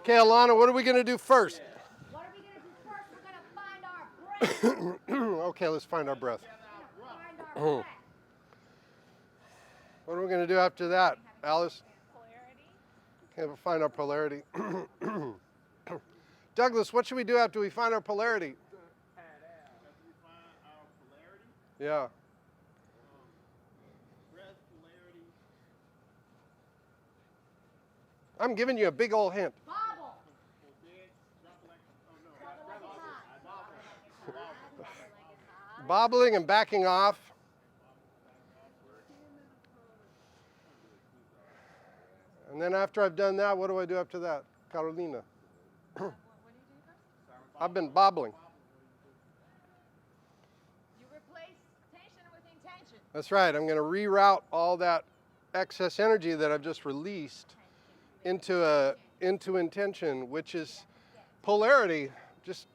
Okay, Alana, what are we going to do first? What are we going to do first? We're going to find our breath. Okay, let's find our breath. We're going to find our breath. What are we going to do after that, Alice? Polarity. Okay, we'll find our polarity. Douglas, what should we do after we find our polarity? After we find our polarity, Yeah. breath polarity. I'm giving you a big old hint. Bobble. Or dead, drop like, oh no, Bobble like it's hot. bobble. Bobbling and backing off. And then after I've done that, what do I do after that? Carolina. What do you do first? I've been bobbling. You replace tension with intention. That's right. I'm going to reroute all that excess energy that I've just released into intention, which is polarity. Just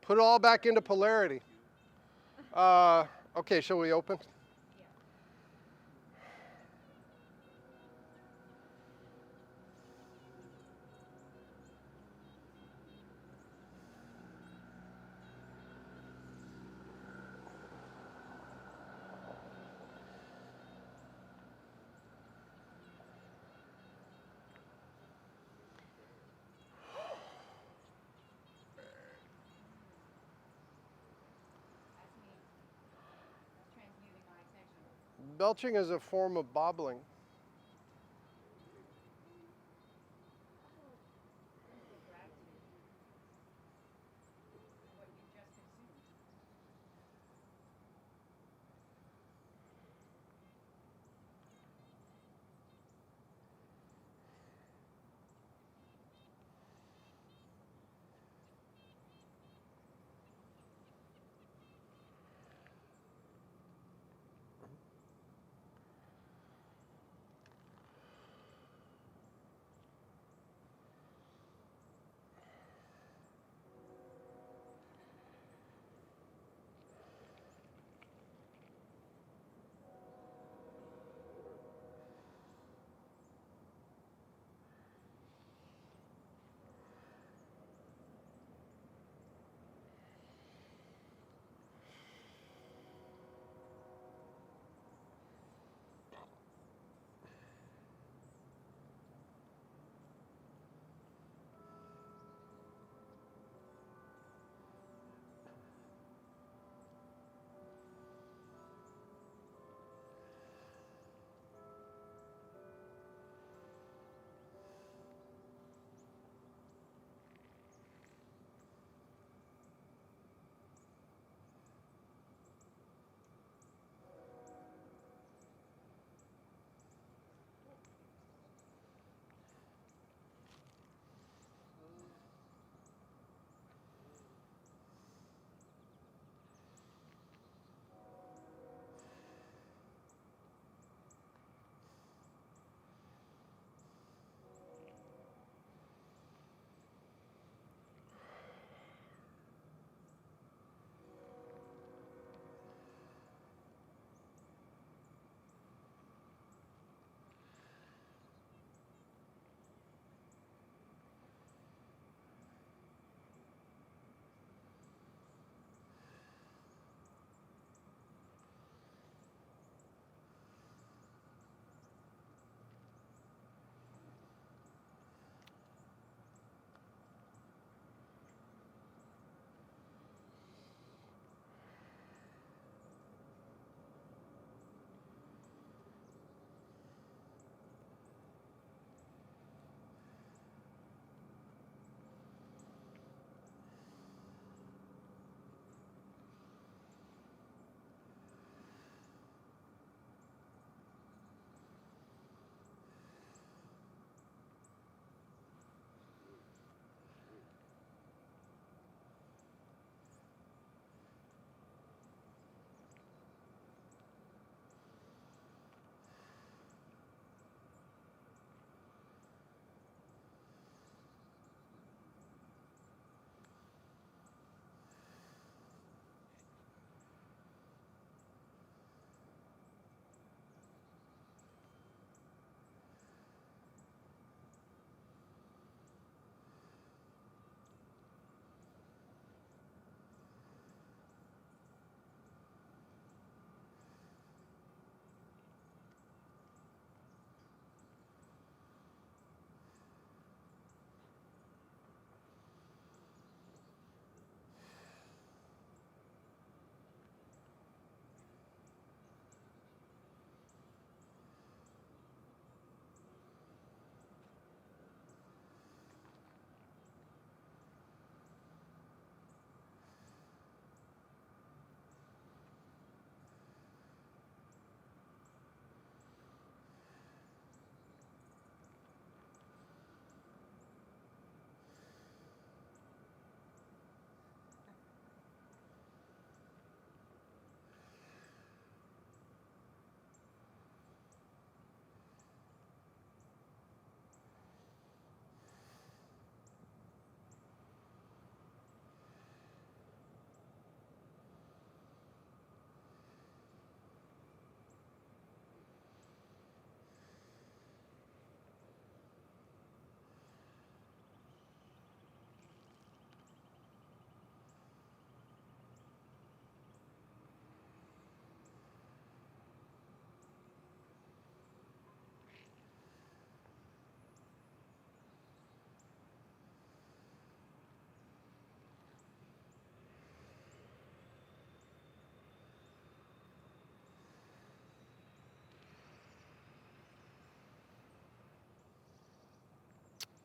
put it all back into polarity. Okay, shall we open? That's me. That's transmuting my intention. Belching is a form of bobbling. Gratitude. What you just consumed.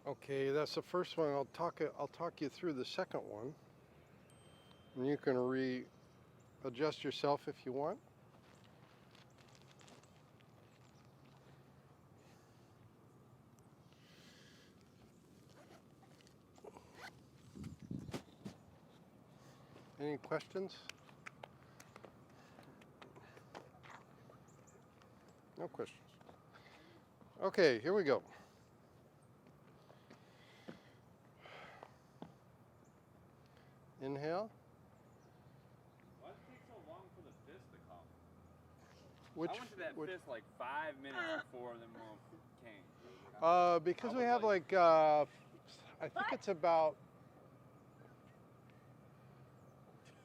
Okay, that's the first one. I'll talk you through the second one. And you can readjust yourself if you want. Any questions? No questions. Okay, here we go. Inhale. Why does it take so long for the fist to come? Which, I went to that which fist like 5 minutes before the move came. because I we was have like- I think it's about,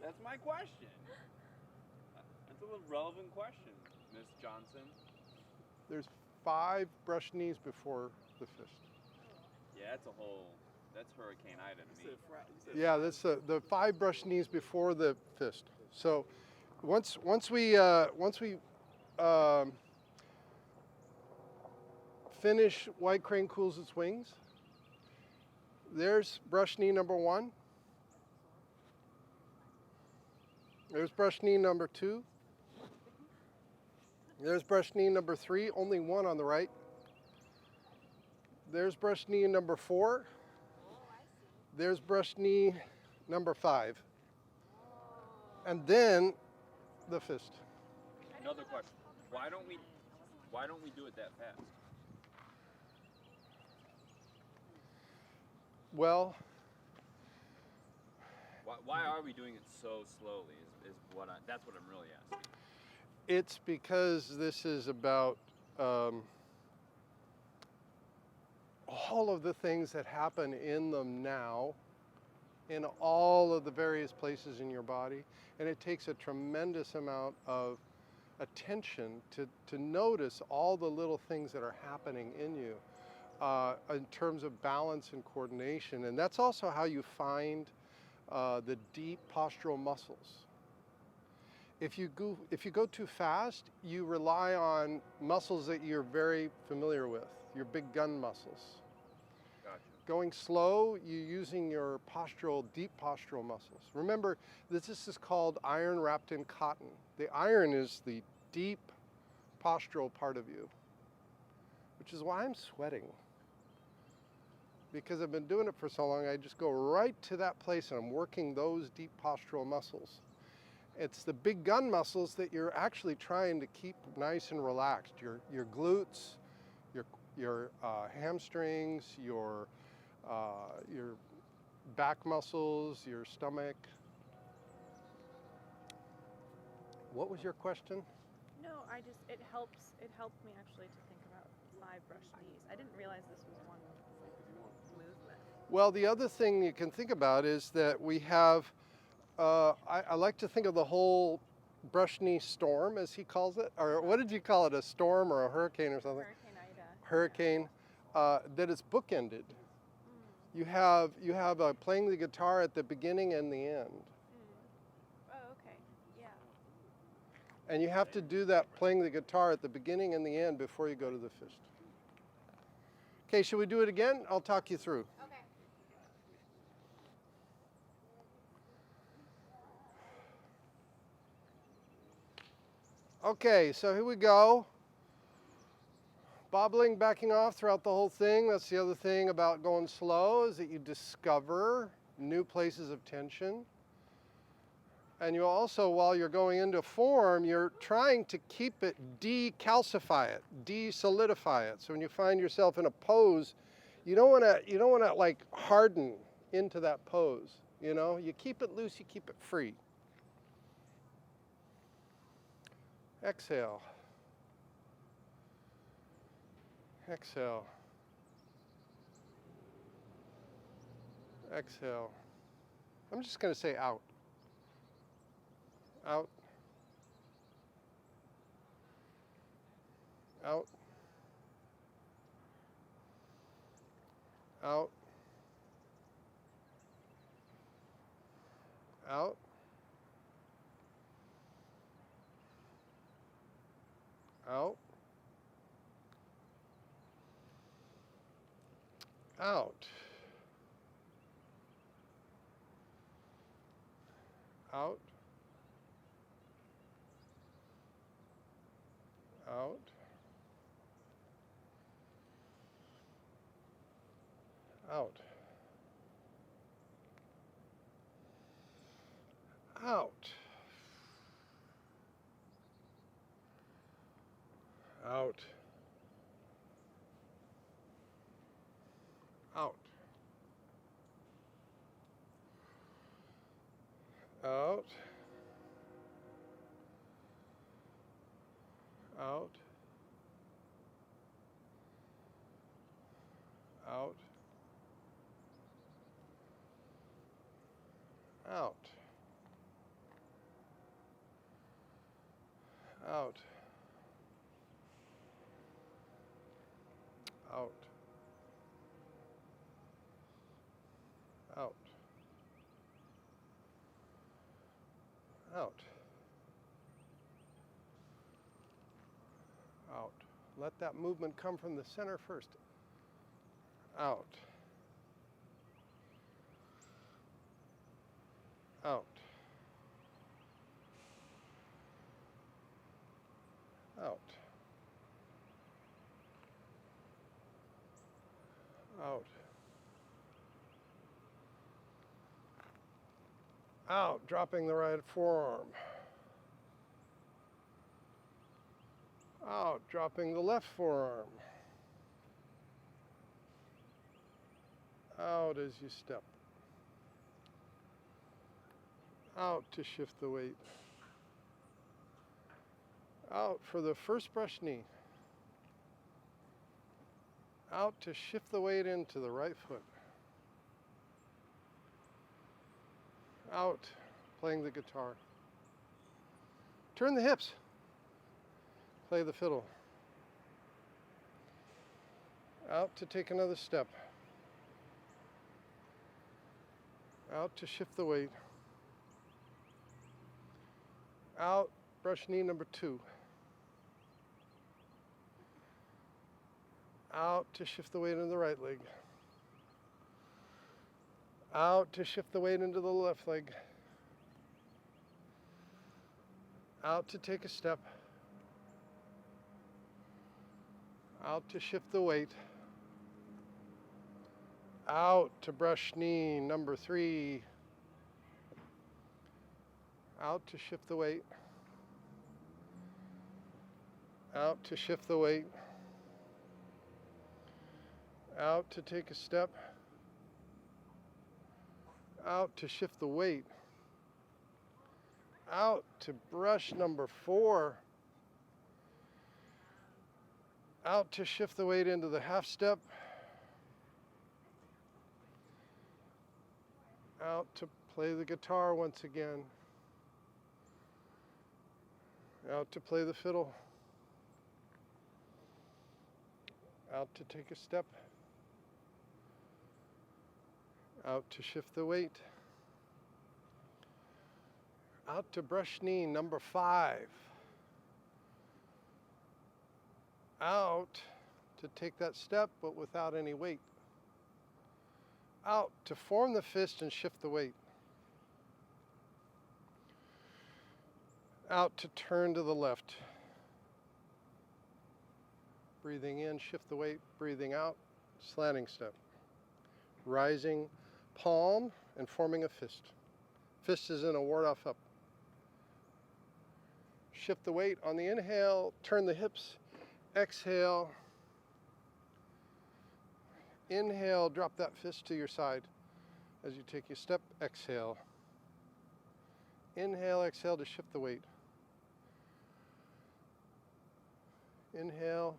That's my question. That's a little relevant question, Miss Johnson. there's 5 brush knees before the fist. Yeah, that's Hurricane Ida to me. Yeah, that's the 5 brush knees before the fist. So once we finish White Crane Cools Its Wings, there's brush knee number 1. There's brush knee number 2. There's brush knee number 3, only one on the right. There's brush knee number 4. There's brush knee number 5. And then the fist. Another question. Why don't we do it that fast? Well, Why are we doing it so slowly? That's what I'm really asking. it's because this is about all of the things that happen in them now, in all of the various places in your body, and it takes a tremendous amount of attention to notice all the little things that are happening in you in terms of balance and coordination. And that's also how you find the deep postural muscles. If you go too fast, you rely on muscles that you're very familiar with, your big gun muscles. Gotcha. Going slow, you're using your deep postural muscles. Remember, this is called iron wrapped in cotton. The iron is the deep postural part of you, which is why I'm sweating. Because I've been doing it for so long, I just go right to that place and I'm working those deep postural muscles. It's the big gun muscles that you're actually trying to keep nice and relaxed. Your glutes, your hamstrings, your back muscles, your stomach. What was your question? No, it helped me actually to think about 5 brush knees. I didn't realize this was one movement. Well, the other thing you can think about is that we have, I like to think of the whole brush knee storm, as he calls it, or what did you call it, a storm or a hurricane or something? Hurricane Ida. Hurricane, that it's bookended. You have playing the guitar at the beginning and the end. Oh, okay. Yeah. And you have to do that playing the guitar at the beginning and the end before you go to the fist. Okay, should we do it again? I'll talk you through. Okay. Okay, so here we go. Bobbling, backing off throughout the whole thing. That's the other thing about going slow, is that you discover new places of tension. And you also, while you're going into form, you're trying to keep it, decalcify it, de-solidify it. So when you find yourself in a pose, you don't want to like harden into that pose. You know, you keep it loose, you keep it free. Exhale. Exhale. Exhale. I'm just going to say out. Out. Out. Out. Out. Out. out, out, out, out, out, out, out, out, out, out, out, out, out, out, out, out. Let that movement come from the center first. Out, out, out, out, out, dropping the right forearm. Out, dropping the left forearm. Out as you step. Out to shift the weight. Out for the first brush knee. Out to shift the weight into the right foot. Out, playing the guitar. Turn the hips. Play the fiddle. Out to take another step. Out to shift the weight. Out, brush knee number 2. Out to shift the weight into the right leg. Out to shift the weight into the left leg. Out to take a step. Out to shift the weight. Out to brush knee number 3. Out to shift the weight. Out to shift the weight. Out to take a step. Out to shift the weight. Out to brush number 4. Out to shift the weight into the half step. Out to play the guitar once again. Out to play the fiddle. Out to take a step. Out to shift the weight. Out to brush knee number 5. Out to take that step, but without any weight. Out to form the fist and shift the weight. Out to turn to the left. Breathing in, shift the weight. Breathing out, slanting step. Rising palm and forming a fist. Fist is in a ward-off up. Shift the weight on the inhale, turn the hips, exhale. Inhale, drop that fist to your side as you take your step, exhale. Inhale, exhale to shift the weight. Inhale,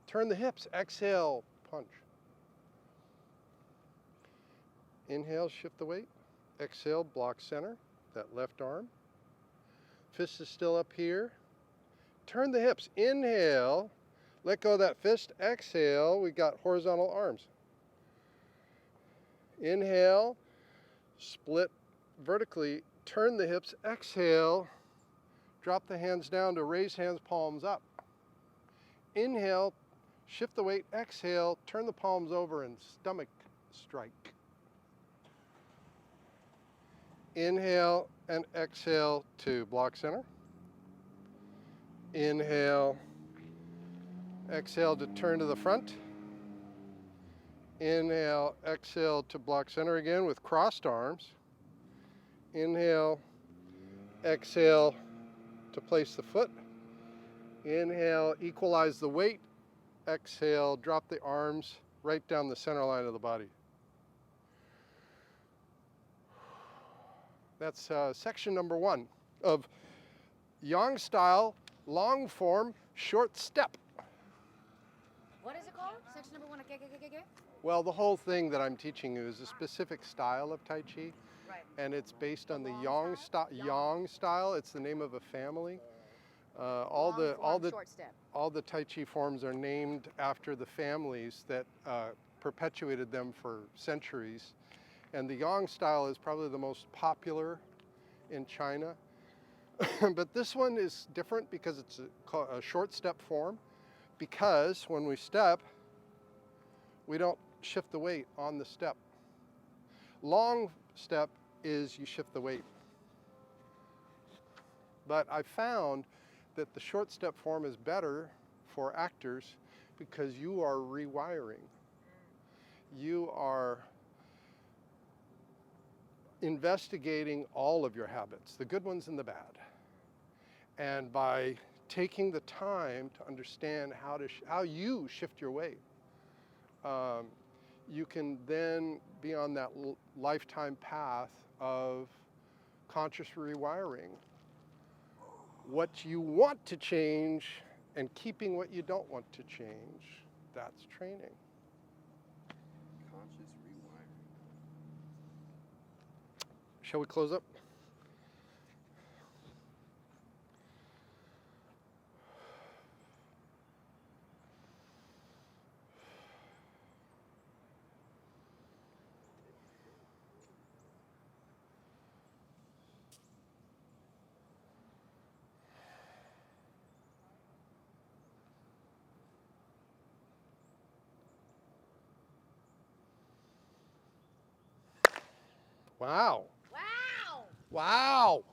turn the hips, exhale, punch. Inhale, shift the weight. Exhale, block center, that left arm. Fist is still up here. Turn the hips, inhale, let go of that fist, exhale, we got horizontal arms. Inhale, split vertically, turn the hips, exhale, drop the hands down to raise hands, palms up. Inhale, shift the weight, exhale, turn the palms over and stomach strike. Inhale and exhale to block center. Inhale, exhale to turn to the front. Inhale, exhale to block center again with crossed arms. Inhale, exhale to place the foot. Inhale, equalize the weight. Exhale, drop the arms right down the center line of the body. That's section number 1 of Yang style, long form, short step. What is it called? Section number 1. Okay. Well, the whole thing that I'm teaching you is a specific style of Tai Chi, Right. and it's based on the long style? Yang style. It's the name of a family. Long form, short step. All the Tai Chi forms are named after the families that perpetuated them for centuries. And the Yang style is probably the most popular in China. But this one is different because it's a short step form. Because when we step, we don't shift the weight on the step. Long step is you shift the weight. But I found that the short step form is better for actors because you are rewiring. You are investigating all of your habits, the good ones and the bad. And by taking the time to understand how you shift your weight, you can then be on that lifetime path of conscious rewiring. What you want to change and keeping what you don't want to change, that's training. Conscious rewiring. Shall we close up? Wow. Wow! Wow.